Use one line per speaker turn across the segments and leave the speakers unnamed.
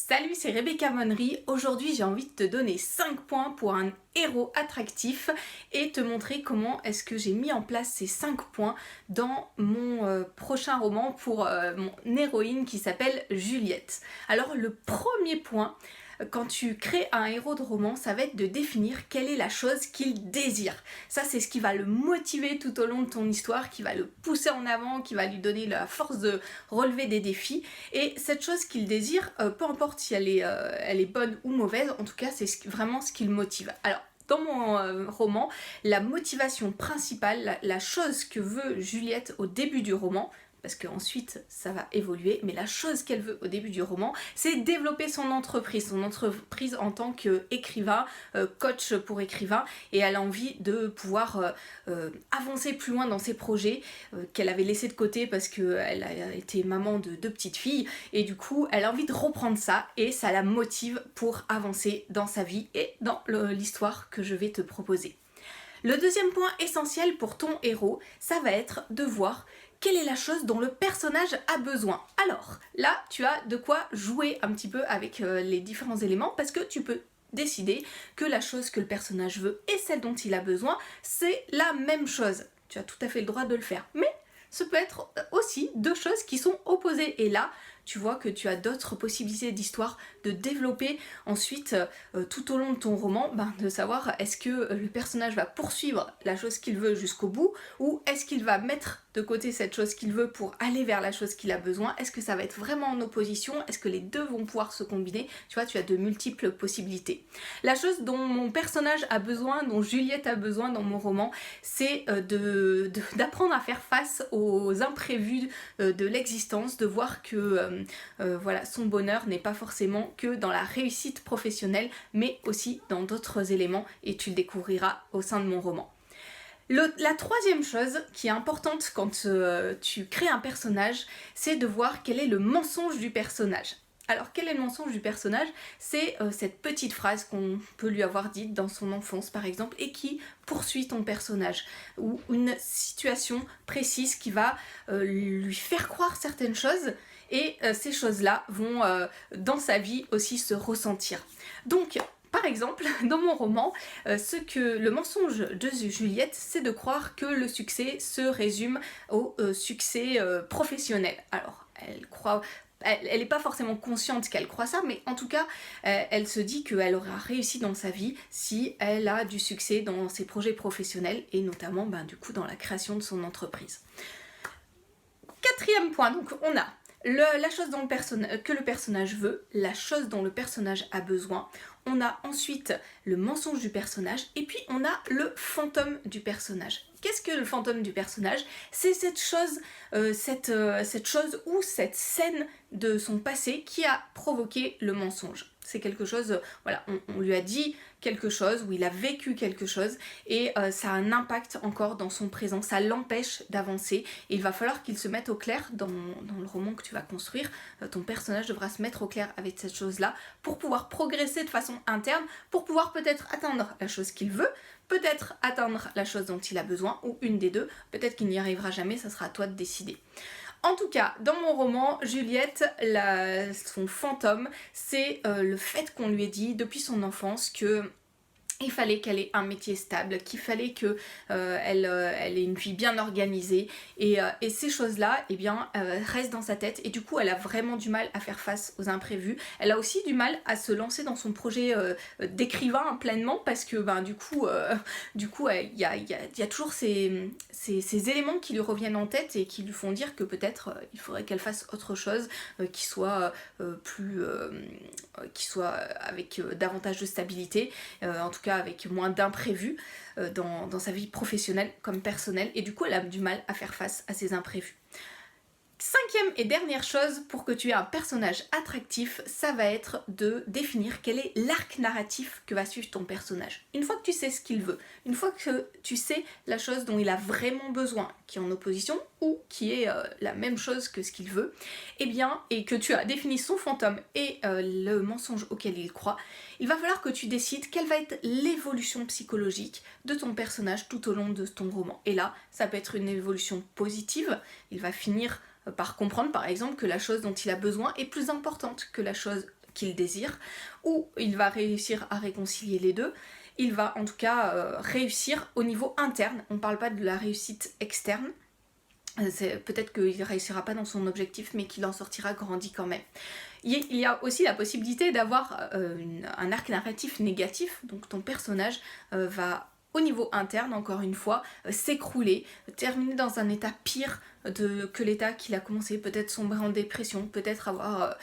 Salut, c'est Rebecca Monnery. Aujourd'hui, j'ai envie de te donner 5 points pour un héros attractif et te montrer comment est-ce que j'ai mis en place ces 5 points dans mon prochain roman pour mon héroïne qui s'appelle Juliette. Alors, le premier point, quand tu crées un héros de roman, ça va être de définir quelle est la chose qu'il désire. Ça, c'est ce qui va le motiver tout au long de ton histoire, qui va le pousser en avant, qui va lui donner la force de relever des défis. Et cette chose qu'il désire, peu importe si elle est bonne ou mauvaise, en tout cas, c'est vraiment ce qui le motive. Alors, dans mon roman, la motivation principale, la chose que veut Juliette au début du roman, parce qu'ensuite ça va évoluer, mais la chose qu'elle veut au début du roman, c'est développer son entreprise en tant qu'écrivain, coach pour écrivain, et elle a envie de pouvoir avancer plus loin dans ses projets qu'elle avait laissés de côté parce qu'elle a été maman de 2 petites filles, et du coup elle a envie de reprendre ça, et ça la motive pour avancer dans sa vie et dans l'histoire que je vais te proposer. Le deuxième point essentiel pour ton héros, ça va être de voir quelle est la chose dont le personnage a besoin. Alors, là, tu as de quoi jouer un petit peu avec les différents éléments parce que tu peux décider que la chose que le personnage veut et celle dont il a besoin, c'est la même chose. Tu as tout à fait le droit de le faire. Mais ce peut être aussi 2 choses qui sont opposées. Et là, tu vois que tu as d'autres possibilités d'histoire de développer ensuite tout au long de ton roman, de savoir est-ce que le personnage va poursuivre la chose qu'il veut jusqu'au bout ou est-ce qu'il va mettre de côté cette chose qu'il veut pour aller vers la chose qu'il a besoin. Est-ce que ça va être vraiment en opposition? Est-ce que les deux vont pouvoir se combiner? Tu vois, tu as de multiples possibilités. La chose dont mon personnage a besoin, dont Juliette a besoin dans mon roman, c'est d'apprendre à faire face aux imprévus de l'existence, de voir que voilà, son bonheur n'est pas forcément que dans la réussite professionnelle, mais aussi dans d'autres éléments, et tu le découvriras au sein de mon roman. La troisième chose qui est importante quand tu crées un personnage, c'est de voir quel est le mensonge du personnage. Alors, quel est le mensonge du personnage? C'est cette petite phrase qu'on peut lui avoir dite dans son enfance, par exemple, et qui poursuit ton personnage, ou une situation précise qui va lui faire croire certaines choses, et ces choses-là vont dans sa vie aussi se ressentir. Donc, par exemple, dans mon roman, le mensonge de Juliette, c'est de croire que le succès se résume au succès professionnel. Alors, elle n'est pas forcément consciente qu'elle croit ça, mais en tout cas, elle se dit qu'elle aura réussi dans sa vie si elle a du succès dans ses projets professionnels et notamment du coup dans la création de son entreprise. Quatrième point, donc on a la chose que le personnage veut, la chose dont le personnage a besoin. On a ensuite le mensonge du personnage et puis on a le fantôme du personnage. Qu'est-ce que le fantôme du personnage? C'est cette chose ou cette scène de son passé qui a provoqué le mensonge. C'est quelque chose, voilà, on lui a dit quelque chose, ou il a vécu quelque chose, et ça a un impact encore dans son présent, ça l'empêche d'avancer, et il va falloir qu'il se mette au clair dans le roman que tu vas construire. Ton personnage devra se mettre au clair avec cette chose-là pour pouvoir progresser de façon interne, pour pouvoir peut-être atteindre la chose qu'il veut, peut-être atteindre la chose dont il a besoin, ou une des deux, peut-être qu'il n'y arrivera jamais, ça sera à toi de décider. En tout cas, dans mon roman, Juliette, son fantôme, c'est le fait qu'on lui ait dit depuis son enfance que il fallait qu'elle ait un métier stable, qu'il fallait qu'elle ait une vie bien organisée, et ces choses-là restent dans sa tête, et du coup elle a vraiment du mal à faire face aux imprévus. Elle a aussi du mal à se lancer dans son projet d'écrivain pleinement, parce que du coup il y a toujours ces éléments qui lui reviennent en tête et qui lui font dire que peut-être il faudrait qu'elle fasse autre chose qui soit avec davantage de stabilité, en tout cas avec moins d'imprévus dans sa vie professionnelle comme personnelle, et du coup elle a du mal à faire face à ces imprévus. Cinquième et dernière chose pour que tu aies un personnage attractif, ça va être de définir quel est l'arc narratif que va suivre ton personnage. Une fois que tu sais ce qu'il veut, une fois que tu sais la chose dont il a vraiment besoin, qui est en opposition ou qui est la même chose que ce qu'il veut, et que tu as défini son fantôme et le mensonge auquel il croit, il va falloir que tu décides quelle va être l'évolution psychologique de ton personnage tout au long de ton roman. Et là, ça peut être une évolution positive, il va finir par comprendre par exemple que la chose dont il a besoin est plus importante que la chose qu'il désire, ou il va réussir à réconcilier les deux. Il va en tout cas réussir au niveau interne, on ne parle pas de la réussite externe. Peut-être qu'il ne réussira pas dans son objectif, mais qu'il en sortira grandi quand même. Il y a aussi la possibilité d'avoir un arc narratif négatif, donc ton personnage va au niveau interne, encore une fois, s'écrouler, terminer dans un état pire que l'état qu'il a commencé, peut-être sombrer en dépression, peut-être avoir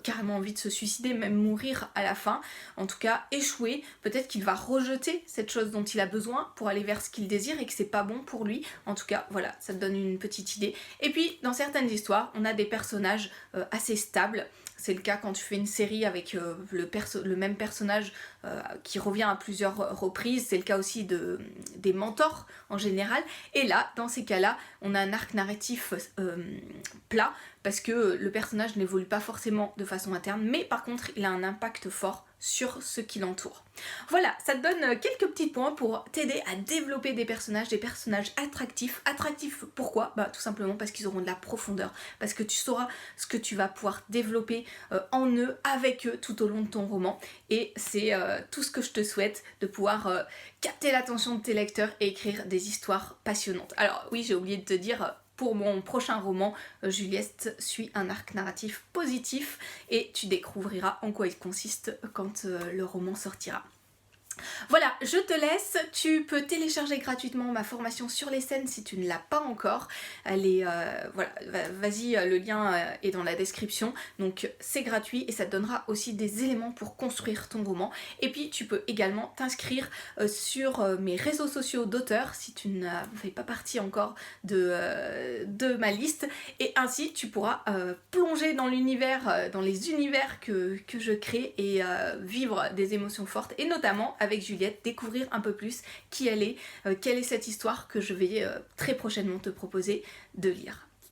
carrément envie de se suicider, même mourir à la fin, en tout cas échouer, peut-être qu'il va rejeter cette chose dont il a besoin pour aller vers ce qu'il désire et que c'est pas bon pour lui, en tout cas voilà, ça te donne une petite idée. Et puis dans certaines histoires, on a des personnages assez stables. C'est le cas quand tu fais une série avec le même personnage qui revient à plusieurs reprises. C'est le cas aussi des mentors en général. Et là, dans ces cas-là, on a un arc narratif plat parce que le personnage n'évolue pas forcément de façon interne, mais par contre, il a un impact fort sur ce qui l'entoure. Voilà, ça te donne quelques petits points pour t'aider à développer des personnages attractifs. Attractifs pourquoi ? Bah tout simplement parce qu'ils auront de la profondeur, parce que tu sauras ce que tu vas pouvoir développer en eux, avec eux tout au long de ton roman. Et c'est tout ce que je te souhaite, de pouvoir capter l'attention de tes lecteurs et écrire des histoires passionnantes. Alors oui, j'ai oublié de te dire, pour mon prochain roman, Juliette suit un arc narratif positif et tu découvriras en quoi il consiste quand le roman sortira. Voilà, je te laisse, tu peux télécharger gratuitement ma formation sur les scènes si tu ne l'as pas encore. Elle est, voilà, vas-y, le lien est dans la description, donc c'est gratuit et ça te donnera aussi des éléments pour construire ton roman. Et puis tu peux également t'inscrire sur mes réseaux sociaux d'auteurs si tu ne fais pas partie encore de ma liste, et ainsi tu pourras plonger dans l'univers, dans les univers que je crée et vivre des émotions fortes, et notamment avec Juliette, découvrir un peu plus qui elle est, quelle est cette histoire que je vais très prochainement te proposer de lire.